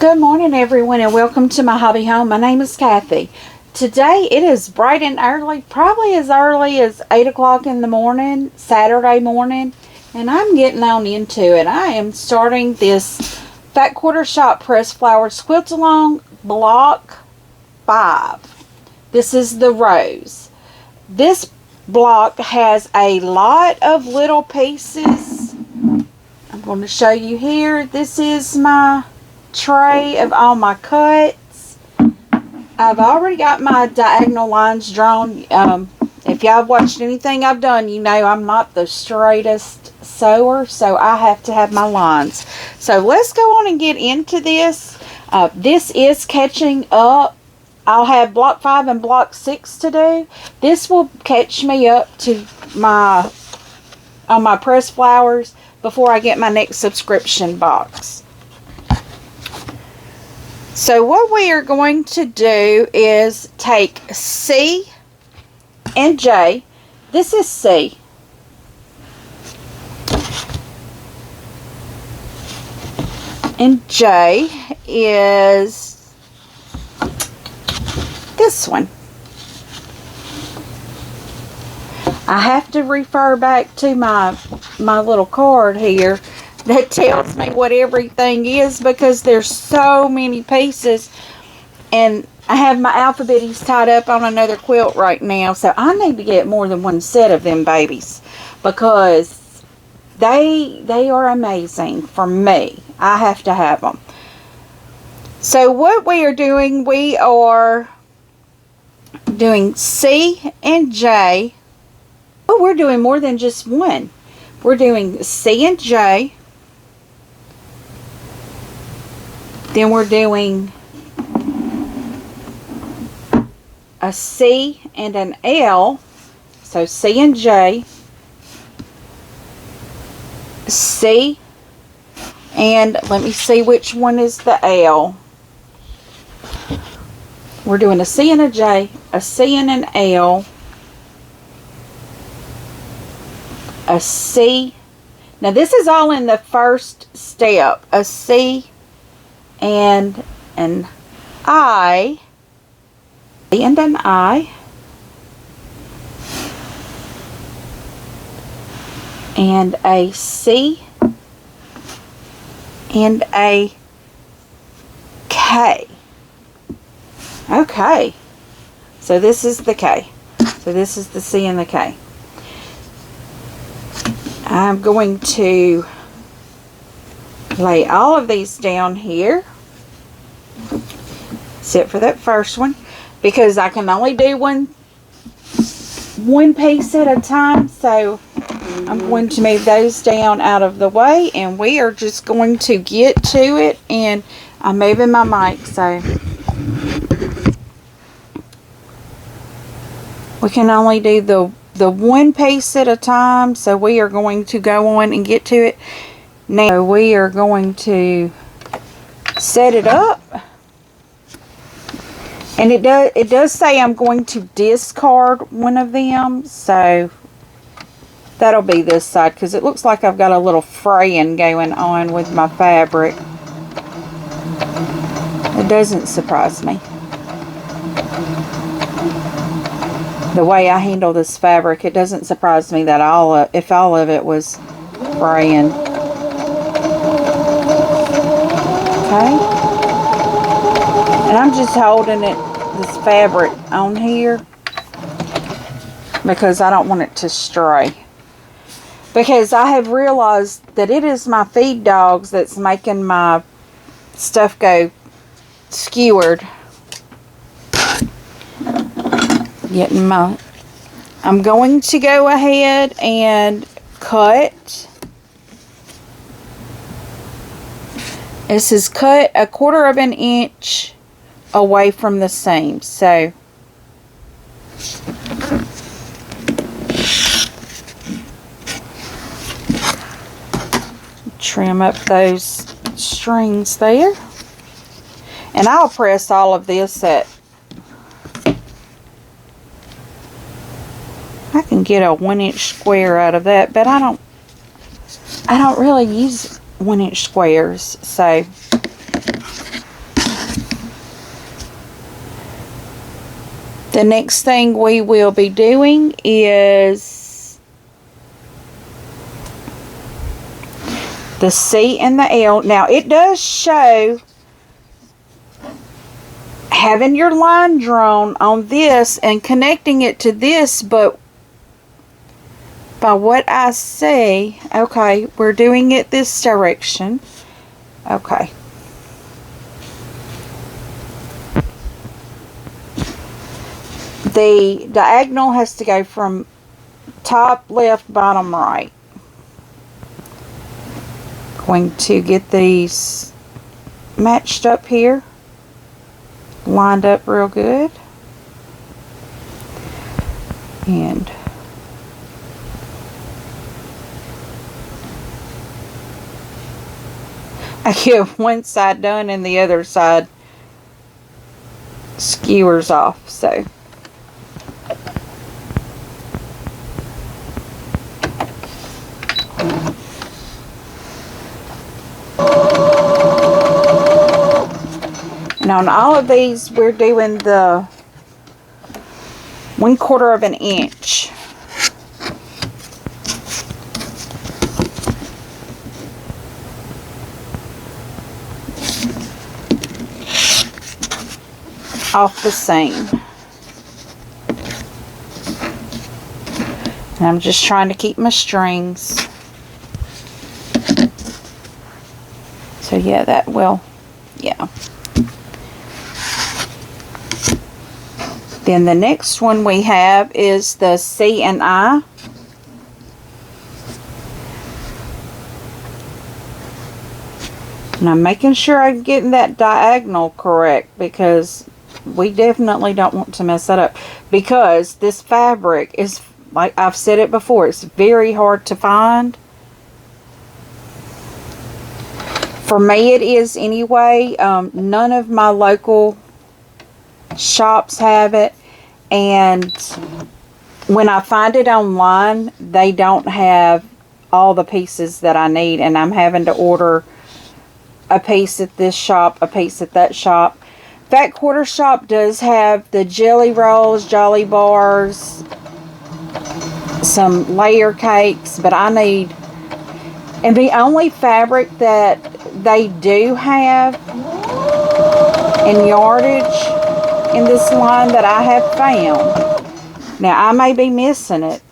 Good morning, everyone, and welcome to my hobby home. My name is Cathy. Today it is bright and early, probably as early as 8 o'clock in the morning, Saturday morning, and I'm getting on into it. I am starting this Fat Quarter Shop Pressed Flowers Quilt Along Block 5. This is the rose. This block has a lot of little pieces. I'm going to show you here. This is my tray of all my cuts. I've already got my diagonal lines drawn. If y'all have watched anything I've done, you know I'm not the straightest sewer, so I have to have my lines. So let's go on and get into this. This is catching up. I'll have block 5 and block 6 to do. This will catch me up to my pressed flowers before I get my next subscription box. So what we are going to do is take C and J. This is C. And J is this one. I have to refer back to my little card here that tells me what everything is, because there's so many pieces, and I have my alphabetties tied up on another quilt right now, so I need to get more than one set of them babies, because they are amazing for me. I have to have them. So what we are doing C and J. Oh, we're doing more than just one. We're doing C and J. Then we're doing a C and an L. So C and J. C. And let me see which one is the L. We're doing a C and a J, a C and an L, a C. Now this is all in the first step. A C and an I, and an I, and a C, and a K. Okay, so this is the K. So this is the C and the K. I'm going to lay all of these down here, except for that first one, because I can only do one piece at a time. So I'm going to move those down out of the way, and we are just going to get to it. And I'm moving my mic, so we can only do the one piece at a time. So we are going to go on and get to it. Now we are going to set it up. And it does say I'm going to discard one of them. So that'll be this side, because it looks like I've got a little fraying going on with my fabric. It doesn't surprise me. The way I handle this fabric, it doesn't surprise me that if all of it was fraying. Okay. And I'm just holding this fabric on here because I don't want it to stray. Because I have realized that it is my feed dogs that's making my stuff go skewered. I'm going to go ahead and cut. This is cut 1/4 of an inch away from the seam. So trim up those strings there. And I'll press all of this at, I can get a 1-inch square out of that, but I don't really use 1-inch squares, so The next thing we will be doing is the C and the L. Now it does show having your line drawn on this and connecting it to this, but by what I see, okay, we're doing it this direction. Okay. The diagonal has to go from top left, bottom right. Going to get these matched up here, lined up real good, and I get one side done and the other side skewers off, so and on all of these we're doing the 1/4 of an inch. Off the seam. And I'm just trying to keep my strings. So yeah, that will, yeah. Then the next one we have is the C and I. And I'm making sure I'm getting that diagonal correct, because we definitely don't want to mess that up, because this fabric is, like I've said it before, it's very hard to find. For me it is anyway. None of my local shops have it, and when I find it online they don't have all the pieces that I need, and I'm having to order a piece at this shop, a piece at that shop. Fat Quarter Shop does have the jelly rolls, jolly bars, some layer cakes, but I need, and the only fabric that they do have in yardage in this line that I have found, now I may be missing it,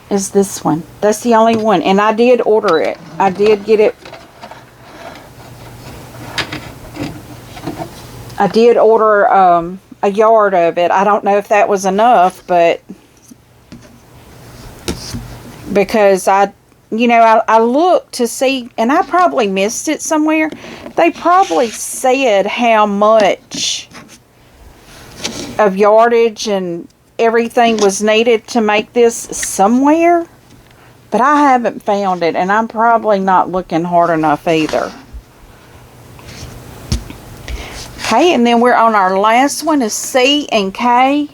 is this one. That's the only one, and I did order it. I did get it. I did order a yard of it. I don't know if that was enough, but because I looked to see, and I probably missed it somewhere. They probably said how much of yardage and everything was needed to make this somewhere, but I haven't found it, and I'm probably not looking hard enough either. Okay, and then we're on our last one is C and K.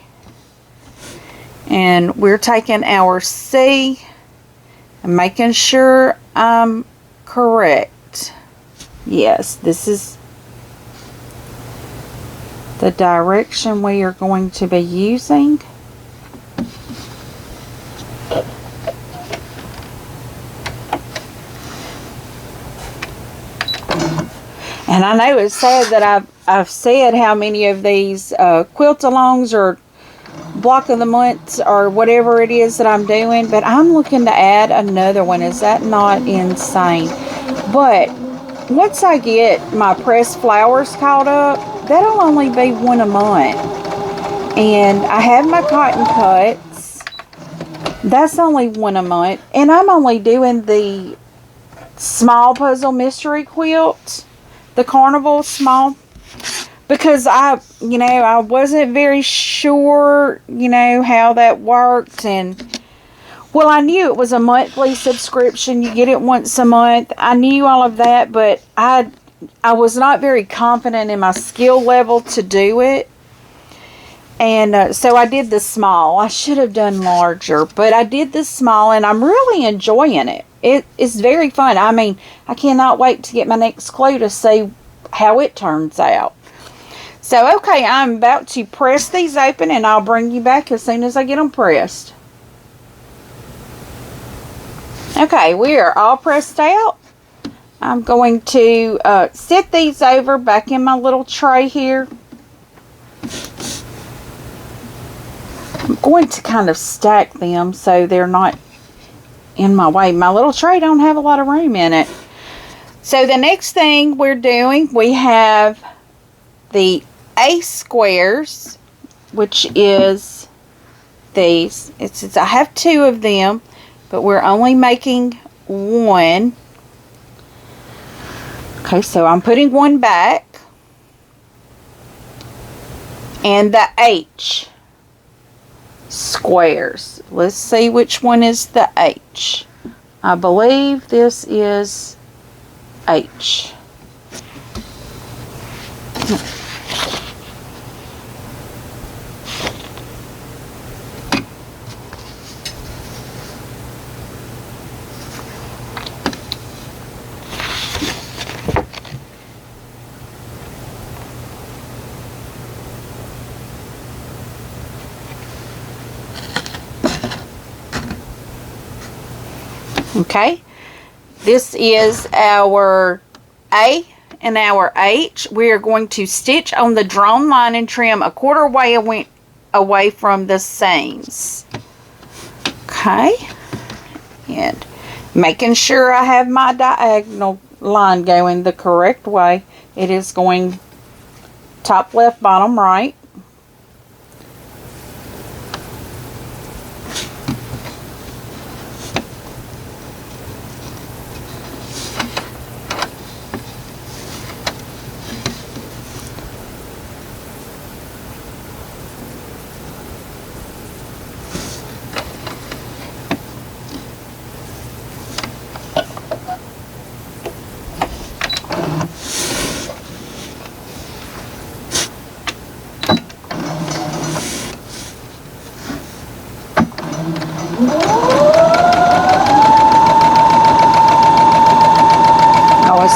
And we're taking our C and making sure I'm correct. Yes, this is the direction we are going to be using. And I know it's sad that I've said how many of these quilt-alongs or block of the months or whatever it is that I'm doing, but I'm looking to add another one. Is that not insane? But once I get my pressed flowers caught up, that'll only be one a month. And I have my cotton cuts. That's only one a month. And I'm only doing the small puzzle mystery quilt. The carnival small, because I wasn't very sure, how that worked, and well, I knew it was a monthly subscription. You get it once a month. I knew all of that, but I was not very confident in my skill level to do it, and so I did the small. I should have done larger, but I did the small, and I'm really enjoying it. It's very fun. I mean, I cannot wait to get my next clue to see how it turns out. So, okay, I'm about to press these open, and I'll bring you back as soon as I get them pressed. Okay, we are all pressed out. I'm going to set these over back in my little tray here. I'm going to kind of stack them so they're not in my way. My little tray don't have a lot of room in it. So the next thing we're doing, we have the A squares, which is these. I have 2 of them, but we're only making 1. Okay, so I'm putting 1 back. And the H squares. Let's see which one is the H. I believe this is H. Okay, this is our A and our H. We are going to stitch on the drawn line and trim a 1/4 way away from the seams. Okay, and making sure I have my diagonal line going the correct way. It is going top left, bottom right.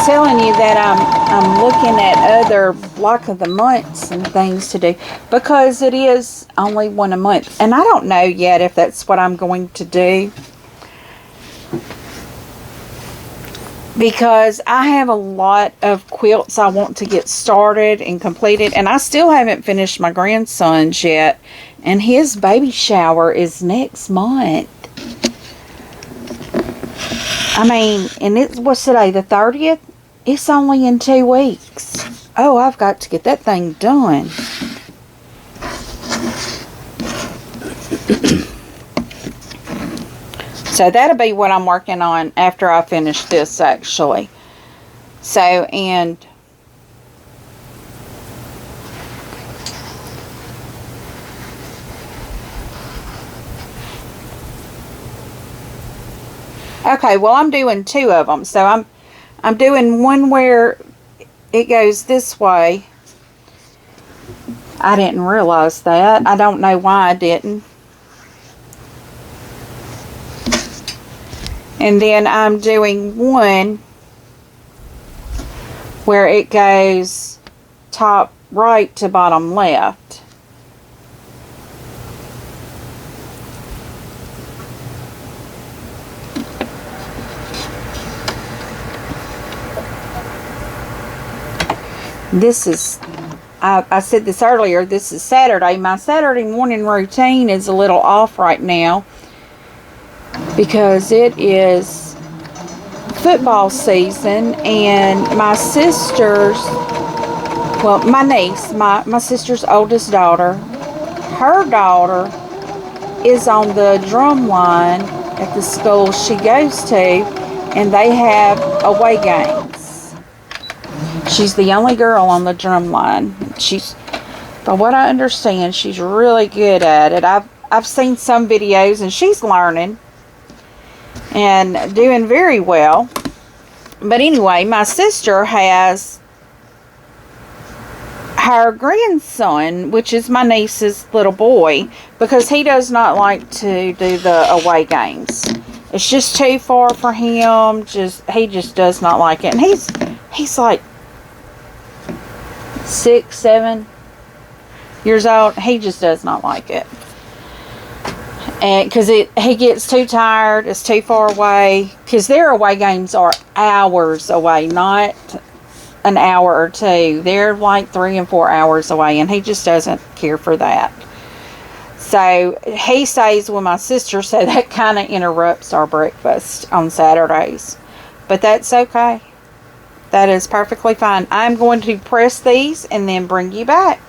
Telling you that I'm looking at other block of the months and things to do, because it is only 1 a month, and I don't know yet if that's what I'm going to do, because I have a lot of quilts I want to get started and completed, and I still haven't finished my grandson's yet, and his baby shower is next month. I mean, and what's today, the 30th? It's only in 2 weeks. Oh, I've got to get that thing done. So that'll be what I'm working on after I finish this, actually. So, and okay, well, I'm doing 2 of them. So I'm doing one where it goes this way. I didn't realize that. I don't know why I didn't. And then I'm doing one where it goes top right to bottom left. This is, I said this earlier, this is Saturday. My Saturday morning routine is a little off right now because it is football season, and my sister's, well, my niece, my sister's oldest daughter, her daughter is on the drum line at the school she goes to, and they have away games. She's the only girl on the drum line. She's, from what I understand, she's really good at it. I've seen some videos, and she's learning and doing very well. But anyway, my sister has her grandson, which is my niece's little boy, because he does not like to do the away games. It's just too far for him. He just does not like it. And he's like 6, 7, years old. He just does not like it. And because he gets too tired, it's too far away. Because their away games are hours away, not an hour or two. They're like 3 and 4 hours away, and he just doesn't care for that. So he stays with my sister, so that kind of interrupts our breakfast on Saturdays. But that's okay. That is perfectly fine. I'm going to press these and then bring you back.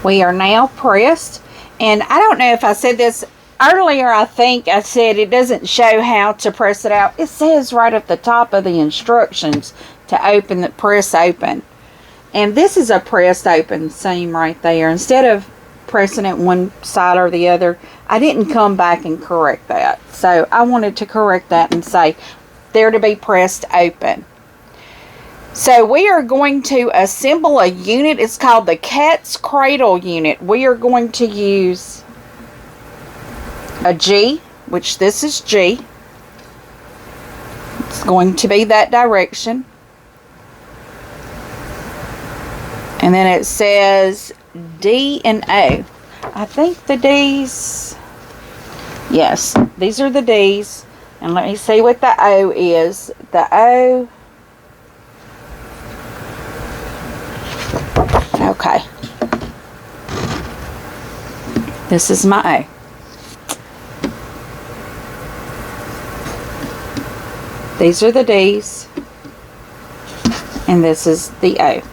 We are now pressed, and I don't know if I said this earlier. I think I said it doesn't show how to press it out. It says right at the top of the instructions to open the press open, and this is a pressed open seam right there. Instead of pressing it one side or the other, I didn't come back and correct that, so I wanted to correct that and say they're to be pressed open. So we are going to assemble a unit. It's called the Cat's Cradle unit. We are going to use a G, which this is G. It's going to be that direction. And then it says D and O. I think the D's, yes, these are the D's. And let me see what the O is. The O, okay, this is my O. These are the D's, and this is the O.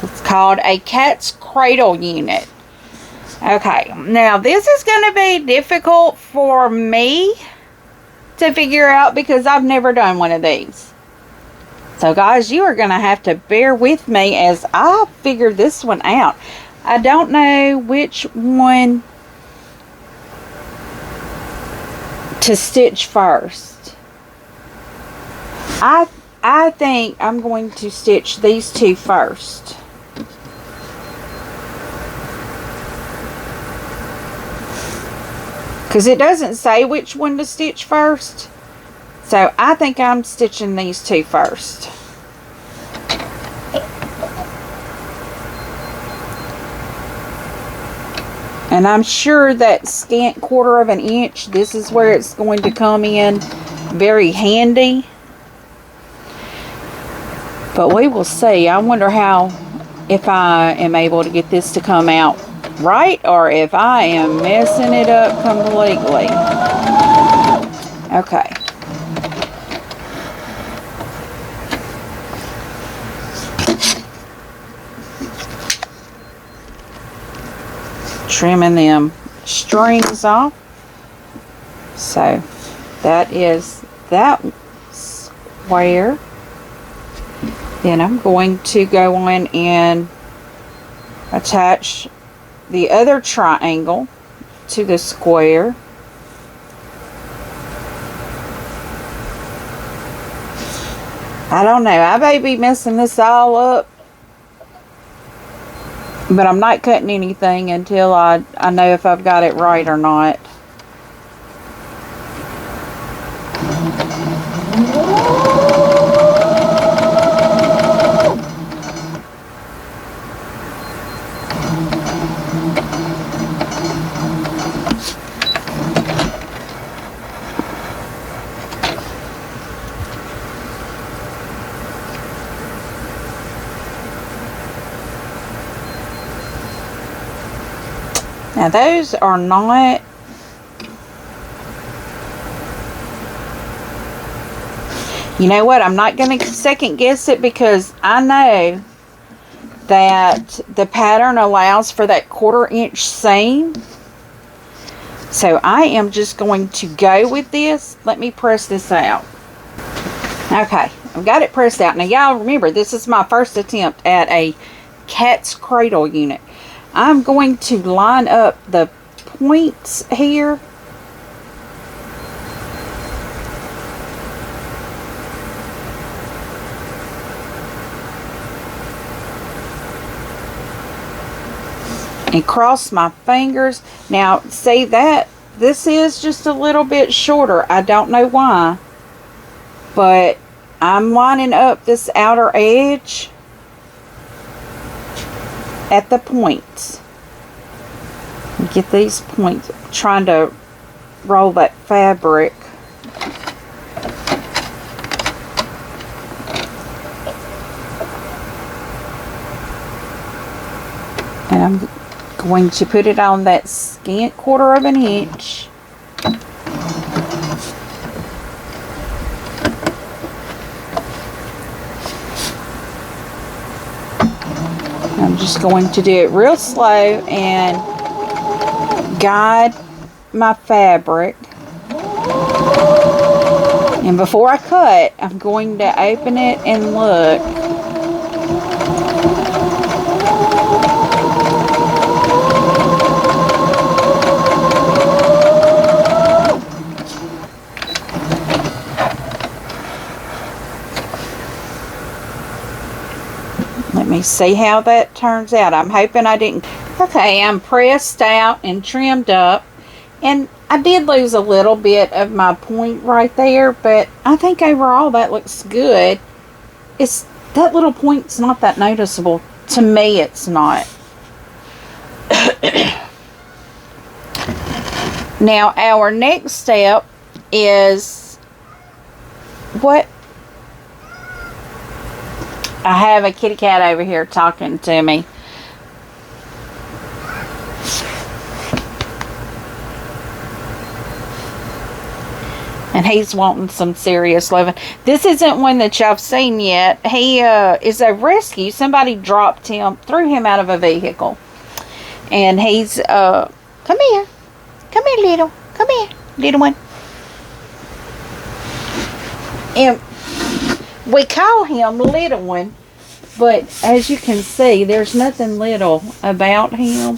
It's called a Cat's Cradle unit. Okay, now this is going to be difficult for me to figure out because I've never done one of these. So guys, you are going to have to bear with me as I figure this one out. I don't know which one to stitch first. I think I'm going to stitch these two first. Because it doesn't say which one to stitch first. So I think I'm stitching these two first. And I'm sure that scant 1/4 of an inch, this is where it's going to come in very handy. But we will see. I wonder if I am able to get this to come out right, or if I am messing it up completely. Okay. Trimming them strings off. So that is that square. Then I'm going to go on and attach the other triangle to the square. I don't know. I may be messing this all up, but I'm not cutting anything until I know if I've got it right or not. Now those are not, you know what, I'm not going to second guess it because I know that the pattern allows for that 1/4 inch seam. So I am just going to go with this. Let me press this out. Okay, I've got it pressed out. Now y'all remember, this is my first attempt at a Cat's Cradle unit. I'm going to line up the points here. And cross my fingers. Now, see that? This is just a little bit shorter. I don't know why. But I'm lining up this outer edge. at the points. Get these points, trying to roll that fabric. And I'm going to put it on that scant 1/4 of an inch. I'm just going to do it real slow and guide my fabric. And before I cut, I'm going to open it and look. Let me see how that turns out. I'm hoping I didn't. Okay, I'm pressed out and trimmed up. And I did lose a little bit of my point right there, but I think overall that looks good. That little point's not that noticeable. To me, it's not. Now, our next step is what? I have a kitty cat over here talking to me. And he's wanting some serious loving. This isn't one that y'all seen yet. He is a rescue. Somebody dropped him, threw him out of a vehicle. And he's, come here. Come here, little. Come here, little one. And we call him Little One, but as you can see, there's nothing little about him.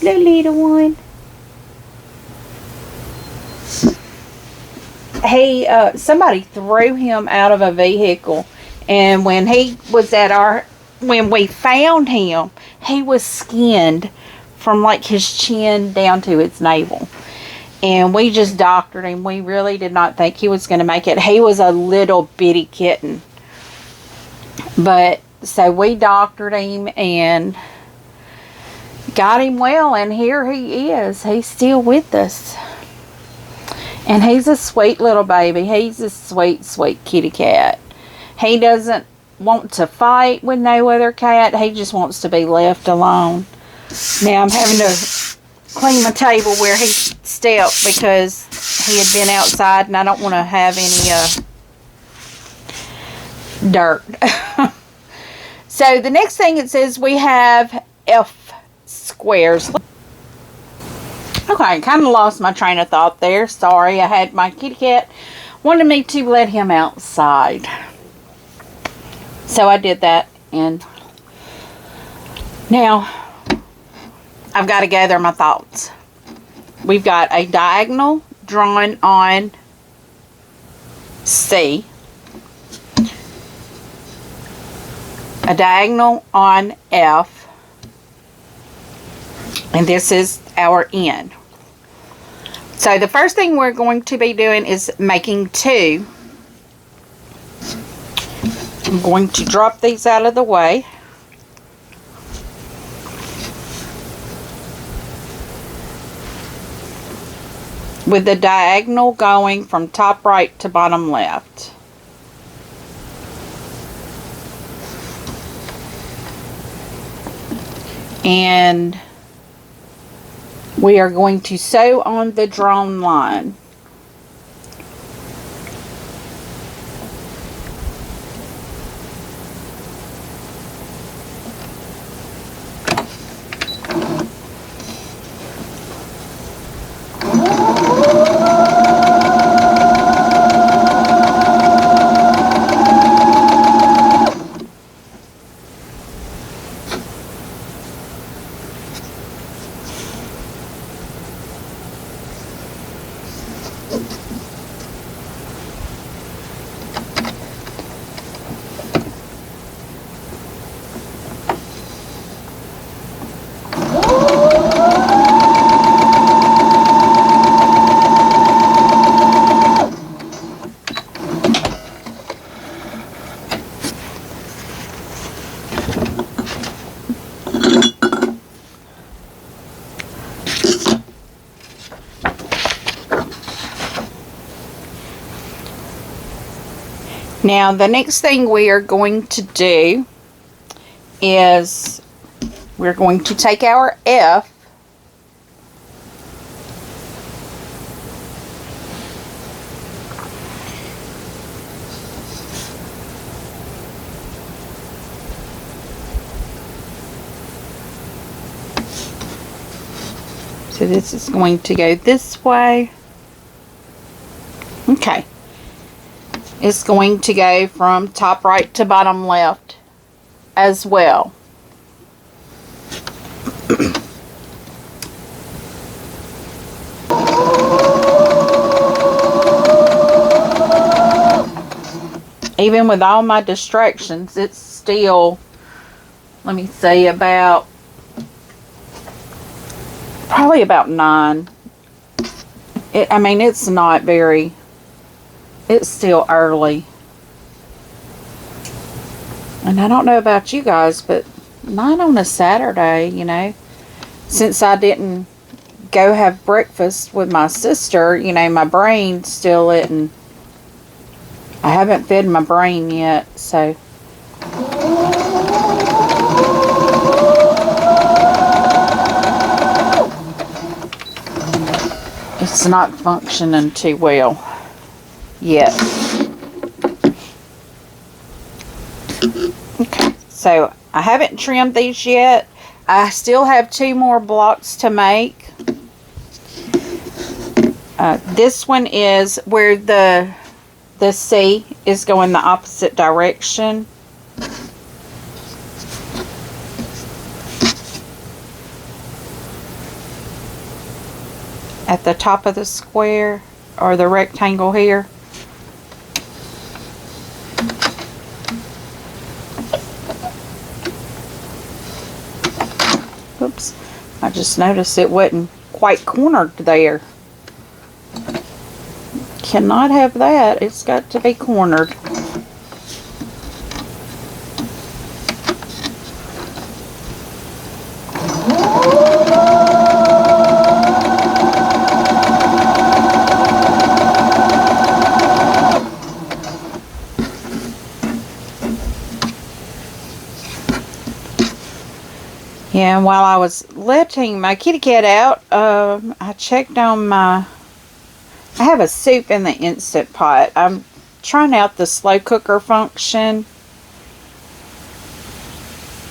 Little one. Somebody threw him out of a vehicle, and when we found him, he was skinned from like his chin down to his navel. And we just doctored him. We really did not think he was going to make it. He was a little bitty kitten. But, so we doctored him and got him well. And here he is. He's still with us. And he's a sweet little baby. He's a sweet, sweet kitty cat. He doesn't want to fight with no other cat. He just wants to be left alone. Now I'm having to clean my table where he stepped because he had been outside and I don't want to have any dirt. So the next thing it says we have F squares. Okay, I kind of lost my train of thought there. Sorry, I had my kitty cat wanted me to let him outside. So I did that, and now I've got to gather my thoughts. We've got a diagonal drawn on C, a diagonal on F, and this is our N. So the first thing we're going to be doing is making 2. I'm going to drop these out of the way. With the diagonal going from top right to bottom left. And we are going to sew on the drawn line. Now, the next thing we are going to do is we're going to take our F so this is going to go this way. Okay. It's going to go from top right to bottom left as well. Even with all my distractions, it's still, let me say, probably about 9. I mean, it's not very, it's still early. And I don't know about you guys, but 9 on a Saturday, you know, since I didn't go have breakfast with my sister, you know, my brain's still isn't, I haven't fed my brain yet, so. It's not functioning too well yet. Okay, so I haven't trimmed these yet. I still have 2 more blocks to make. This one is where the C is going the opposite direction. At the top of the square or the rectangle here. Oops, I just noticed it wasn't quite cornered there. Cannot have that, it's got to be cornered. Yeah, and while I was letting my kitty cat out, I checked on I have a soup in the Instant Pot. I'm trying out the slow cooker function.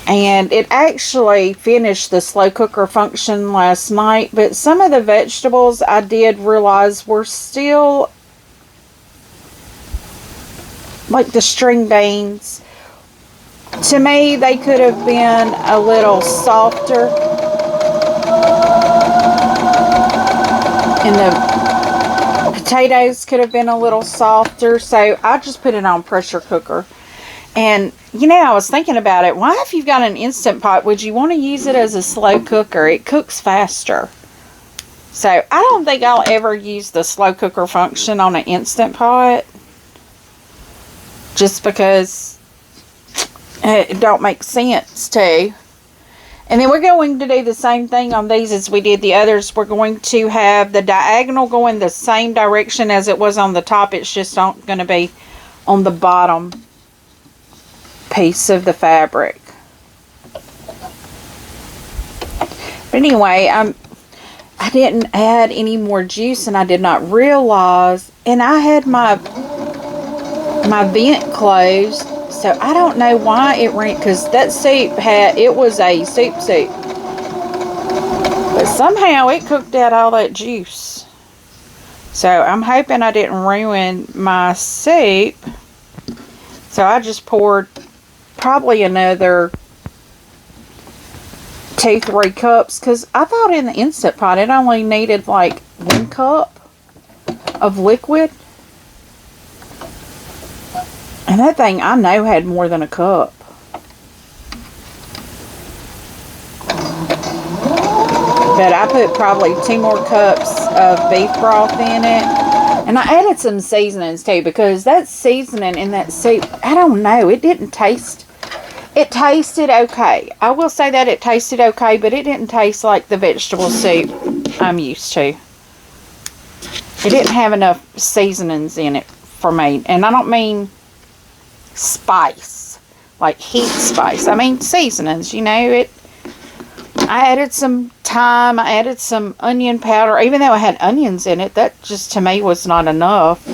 And it actually finished the slow cooker function last night, but some of the vegetables I did realize were still, like the string beans. To me, they could have been a little softer. And the potatoes could have been a little softer. So I just put it on pressure cooker. And, you know, I was thinking about it. Why, if you've got an Instant Pot, would you want to use it as a slow cooker? It cooks faster. So I don't think I'll ever use the slow cooker function on an Instant Pot. Just because it don't make sense to. And then we're going to do the same thing on these as we did the others. We're going to have the diagonal going the same direction as it was on the top. It's just not going to be on the bottom piece of the fabric. But anyway, I didn't add any more juice, and I did not realize, and I had my vent closed. So I don't know why it ran, because that soup it was a soup. But somehow it cooked out all that juice. So I'm hoping I didn't ruin my soup. So I just poured probably another 2-3 cups, because I thought in the Instant Pot it only needed like 1 cup of liquid. And that thing, I know, had more than a cup. But I put probably 2 more cups of beef broth in it. And I added some seasonings too, because that seasoning in that soup, I don't know, it didn't taste, it tasted okay. I will say that it tasted okay, but it didn't taste like the vegetable soup I'm used to. It didn't have enough seasonings in it for me. And I don't mean spice, like heat spice. I mean seasonings, you know. I added some thyme, I added some onion powder. Even though I had onions in it, that just to me was not enough.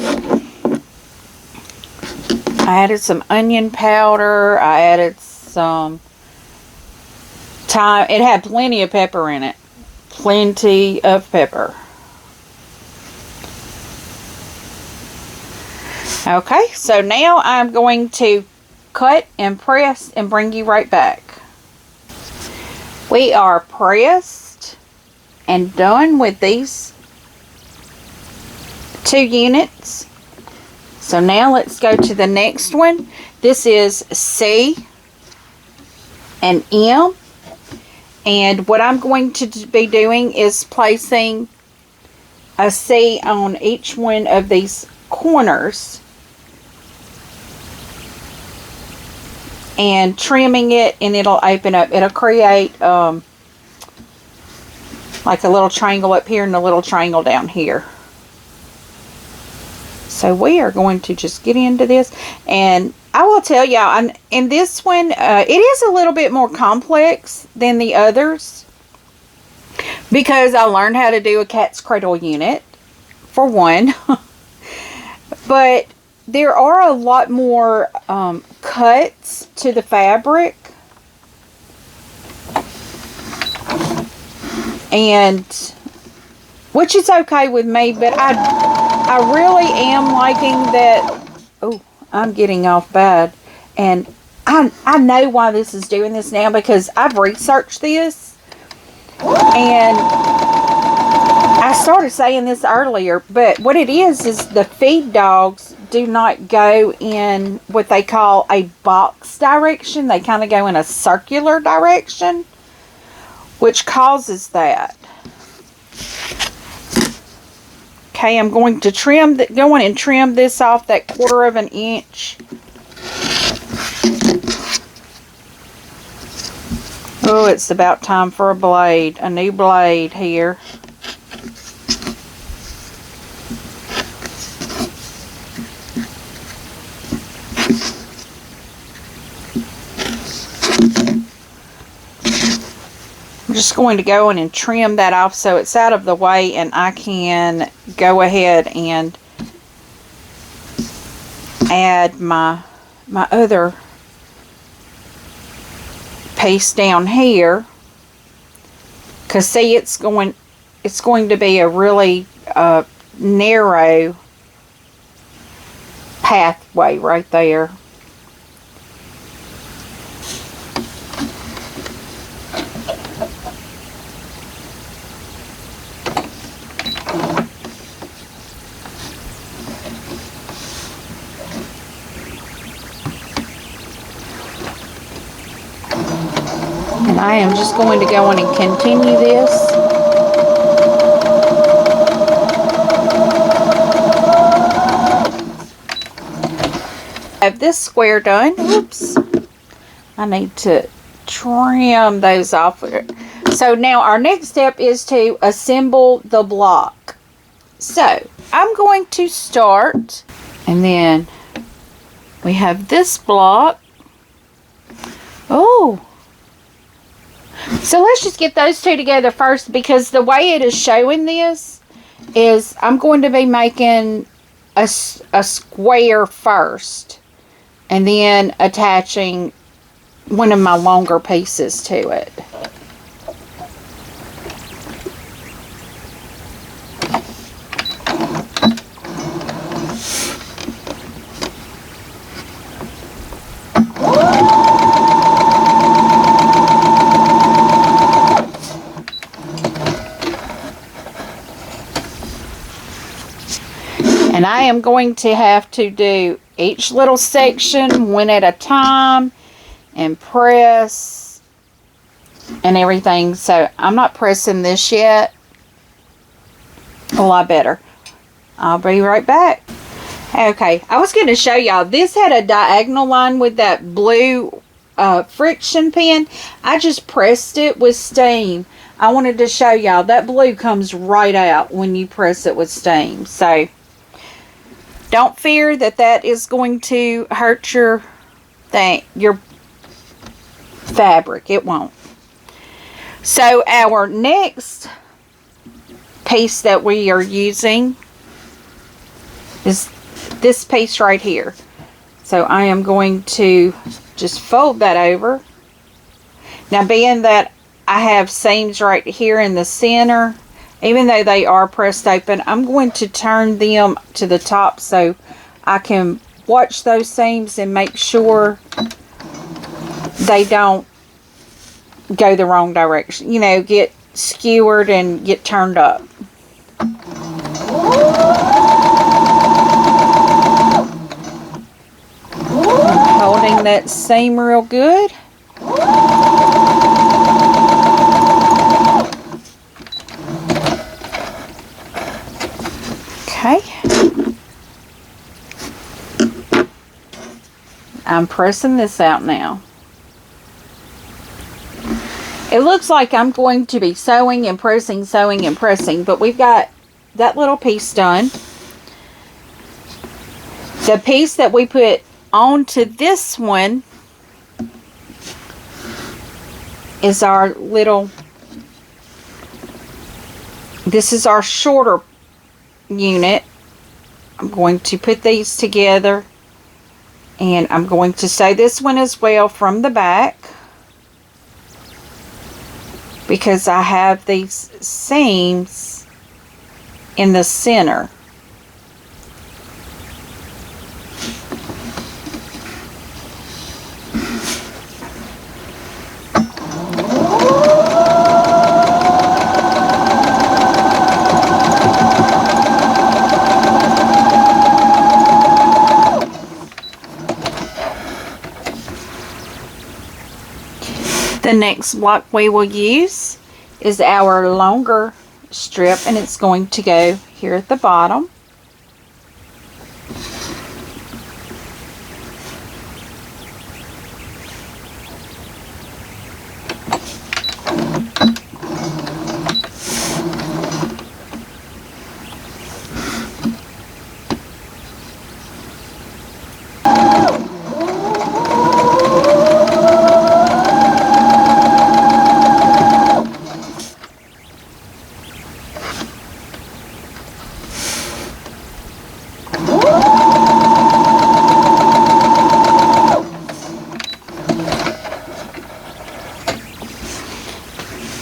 I added some onion powder, I added some thyme. It had plenty of pepper in it. Plenty of pepper. Okay, so now I'm going to cut and press and bring you right back. We are pressed and done with these 2 units. So now let's go to the next one. This is C and M. And what I'm going to be doing is placing a C on each one of these corners and trimming it, and it'll open up. It'll create like a little triangle up here and a little triangle down here. So we are going to just get into this, and I will tell y'all, in this one, it is a little bit more complex than the others because I learned how to do a cat's cradle unit, for one. But there are a lot more cuts to the fabric, and which is okay with me, but I really am liking that. Oh, I'm getting off bad, and I know why this is doing this now, because I've researched this, and I started saying this earlier, but what it is the feed dogs do not go in what they call a box direction. They kind of go in a circular direction, which causes that. Okay, I'm going to go in and trim this off that 1/4 of an inch. Oh, it's about time for a new blade here. I'm just going to go in and trim that off so it's out of the way, and I can go ahead and add my other piece down here, because see, it's going to be a really narrow pathway right there. And I am just going to go on and continue this. I have this square done. Oops. I need to trim those off. So now our next step is to assemble the block. So I'm going to start, and then we have this block. Oh. So let's just get those two together first, because the way it is showing this is I'm going to be making a square first and then attaching one of my longer pieces to it. And I am going to have to do each little section one at a time and press and everything. So I'm not pressing this yet. A lot better. I'll be right back. Okay, I was going to show y'all. This had a diagonal line with that blue friction pin. I just pressed it with steam. I wanted to show y'all that blue comes right out when you press it with steam. So don't fear that is going to hurt your your fabric. It won't. So our next piece that we are using is this piece right here. So I am going to just fold that over. Now, being that I have seams right here in the center, even though they are pressed open, I'm going to turn them to the top so I can watch those seams and make sure they don't go the wrong direction. You know, get skewered and get turned up. Holding that seam real good. Okay. I'm pressing this out now. It looks like I'm going to be sewing and pressing, but we've got that little piece done. The piece that we put onto this one is our little, this is our shorter unit. I'm going to put these together and I'm going to sew this one as well from the back because I have these seams in the center. The next block we will use is our longer strip, and it's going to go here at the bottom.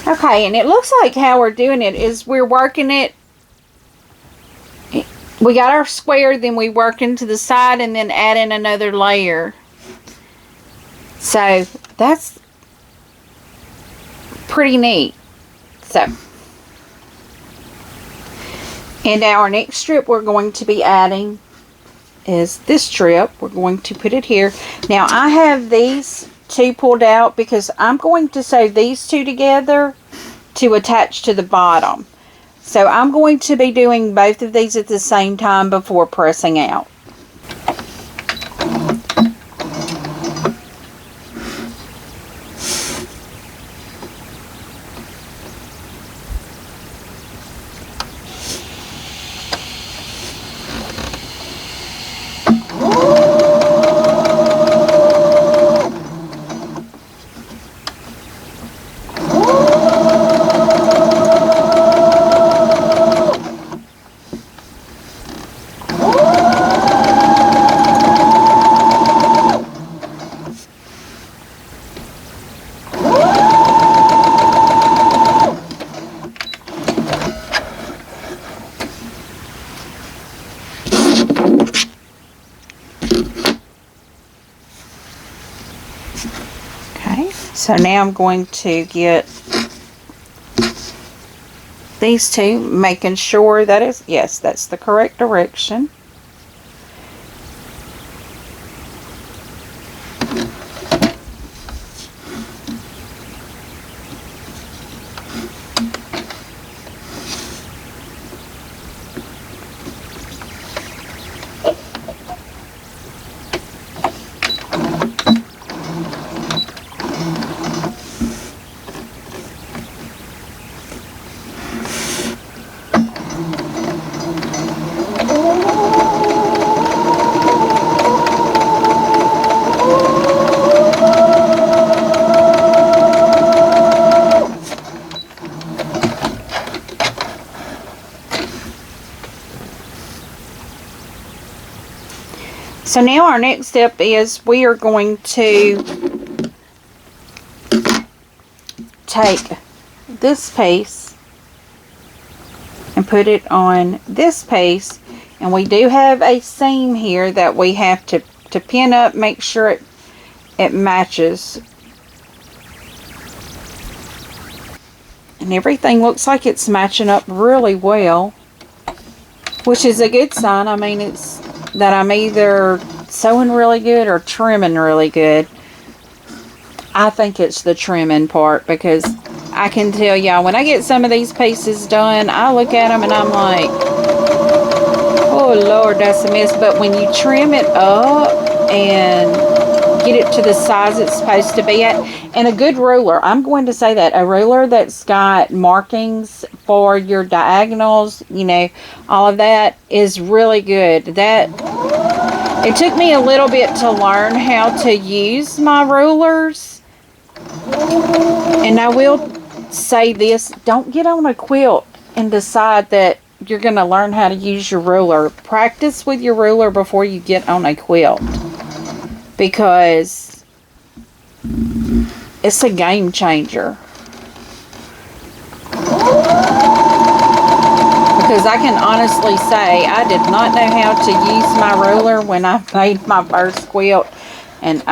Okay, and it looks like how we're doing it is we're working it. We got our square, then we work into the side and then add in another layer. So that's pretty neat. So, and our next strip we're going to be adding is this strip. We're going to put it here. Now I have these two pulled out because I'm going to sew these two together to attach to the bottom. So I'm going to be doing both of these at the same time before pressing out. So now I'm going to get these two, making sure that is, yes, that's the correct direction. So now our next step is we are going to take this piece and put it on this piece, and we do have a seam here that we have to pin up, make sure it matches, and everything looks like it's matching up really well, which is a good sign. I mean, it's that I'm either sewing really good or trimming really good. I think it's the trimming part, because I can tell y'all, when I get some of these pieces done, I look at them and I'm like, oh Lord, that's a mess. But when you trim it up and get it to the size it's supposed to be at, and a good ruler, I'm going to say that, a ruler that's got markings for your diagonals, you know, all of that is really good. It took me a little bit to learn how to use my rulers. And I will say this, don't get on a quilt and decide that you're going to learn how to use your ruler. Practice with your ruler before you get on a quilt, because it's a game changer. Because I can honestly say I did not know how to use my ruler when I made my first quilt, and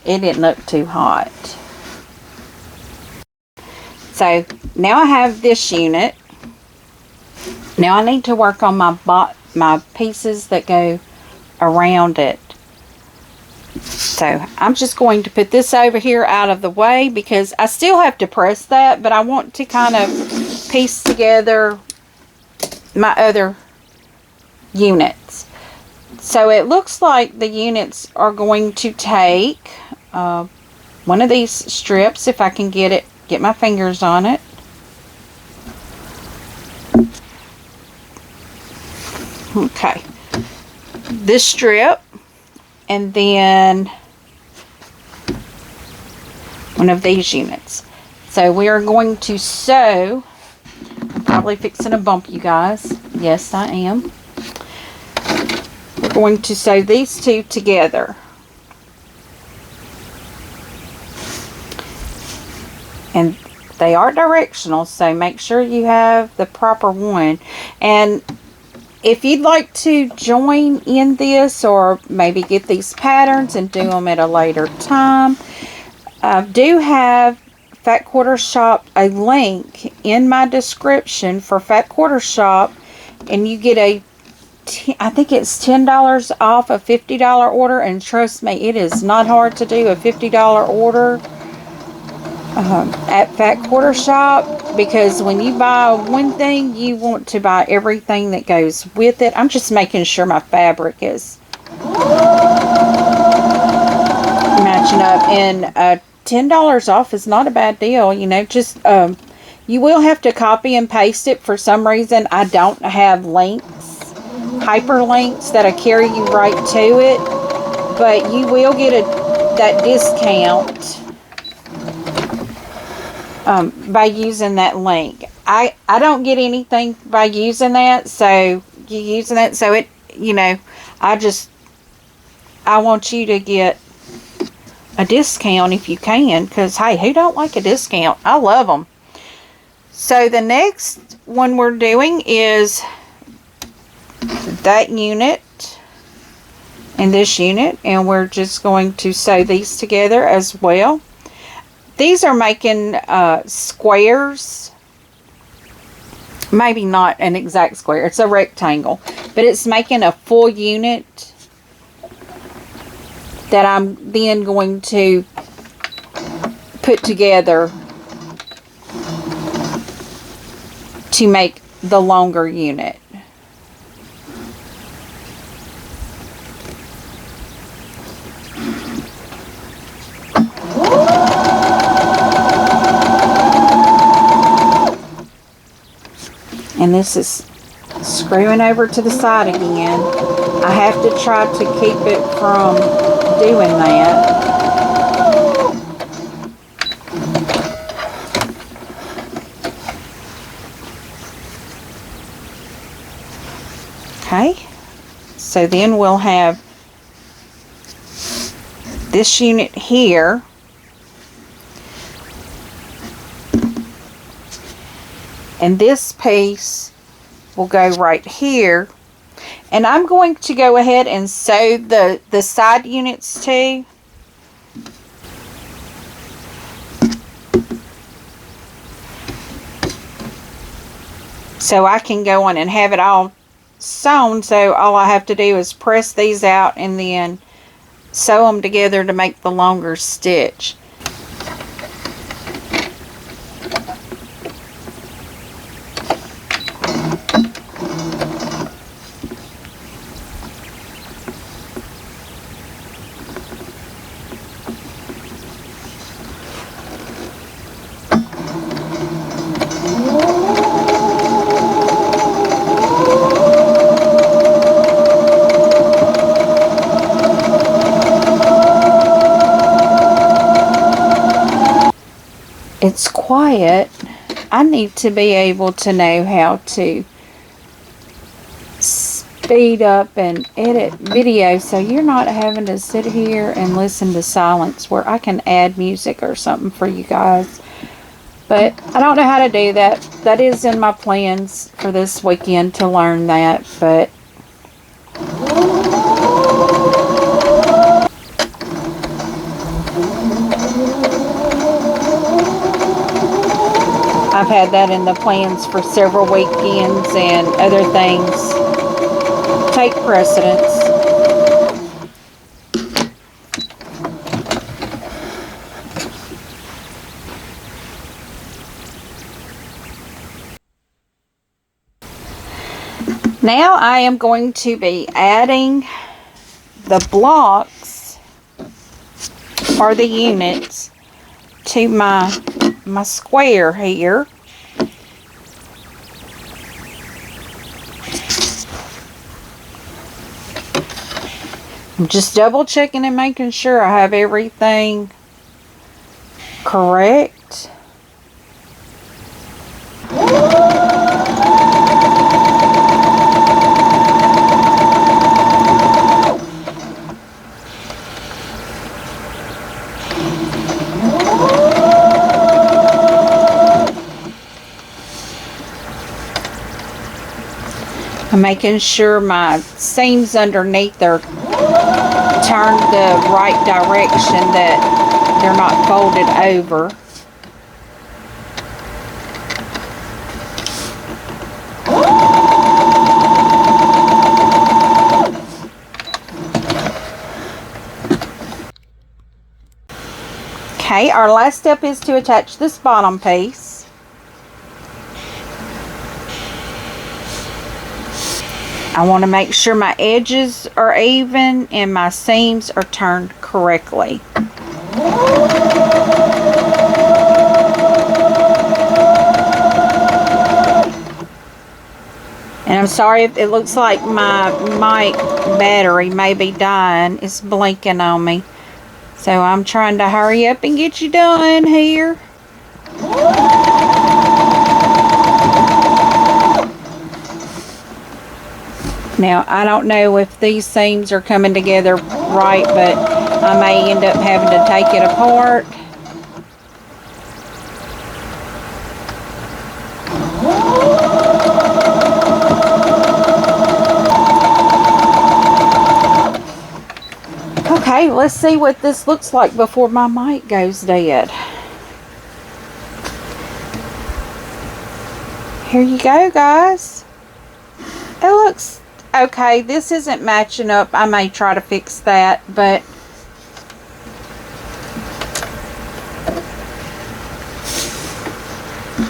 it didn't look too hot. So now I have this unit. Now I need to work on my pieces that go around it. So I'm just going to put this over here out of the way, because I still have to press that, but I want to kind of piece together my other units. So it looks like the units are going to take one of these strips, if I can get my fingers on it. Okay, this strip, and then one of these units. So we are going to sew. I'm probably fixing to bump you guys. Yes, I am. We're going to sew these two together. And they are directional, so make sure you have the proper one. And if you'd like to join in this, or maybe get these patterns and do them at a later time, I do have Fat Quarter Shop, a link in my description for Fat Quarter Shop, and you get I think it's $10 off a $50 order, and trust me, it is not hard to do a $50 order at Fat Quarter Shop, because when you buy one thing, you want to buy everything that goes with it. I'm just making sure my fabric is matching up, and $10 off is not a bad deal, you know. Just you will have to copy and paste it. For some reason, I don't have hyperlinks that I carry you right to it, but you will get that discount by using that link. I don't get anything by using that, so it, you know, I want you to get a discount if you can, because hey, who don't like a discount? I love them. So the next one we're doing is that unit and this unit, and we're just going to sew these together as well. These are making squares. Maybe not an exact square, it's a rectangle, but it's making a full unit that I'm then going to put together to make the longer unit. And this is screwing over to the side again. I have to try to keep it from doing that. Okay, so then we'll have this unit here. And this piece will go right here. And I'm going to go ahead and sew the side units too. So I can go on and have it all sewn. So all I have to do is press these out and then sew them together to make the longer stitch. It's quiet. I need to be able to know how to speed up and edit video so you're not having to sit here and listen to silence, where I can add music or something for you guys. But I don't know how to do that. That is in my plans for this weekend to learn that, but I've had that in the plans for several weekends, and other things take precedence. Now I am going to be adding the blocks or the units to my square here. I'm just double checking and making sure I have everything correct. I'm making sure my seams underneath are turned the right direction, that they're not folded over. Okay, our last step is to attach this bottom piece. I want to make sure my edges are even and my seams are turned correctly. And I'm sorry if it looks like my mic battery may be dying. It's blinking on me. So I'm trying to hurry up and get you done here. Now, I don't know if these seams are coming together right, but I may end up having to take it apart. Okay, let's see what this looks like before my mic goes dead. Here you go, guys. It looks okay. This isn't matching up. I may try to fix that, but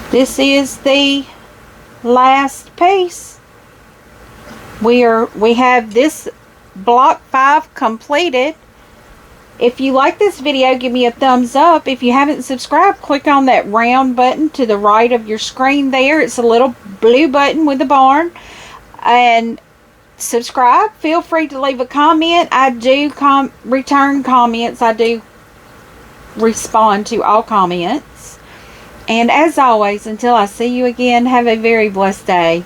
this is the last piece. We have this block 5 completed. If you like this video, give me a thumbs up. If you haven't subscribed, click on that round button to the right of your screen there. It's a little blue button with a barn. And subscribe. Feel free to leave a comment. I do return comments. I do respond to all comments. And as always, until I see you again, have a very blessed day.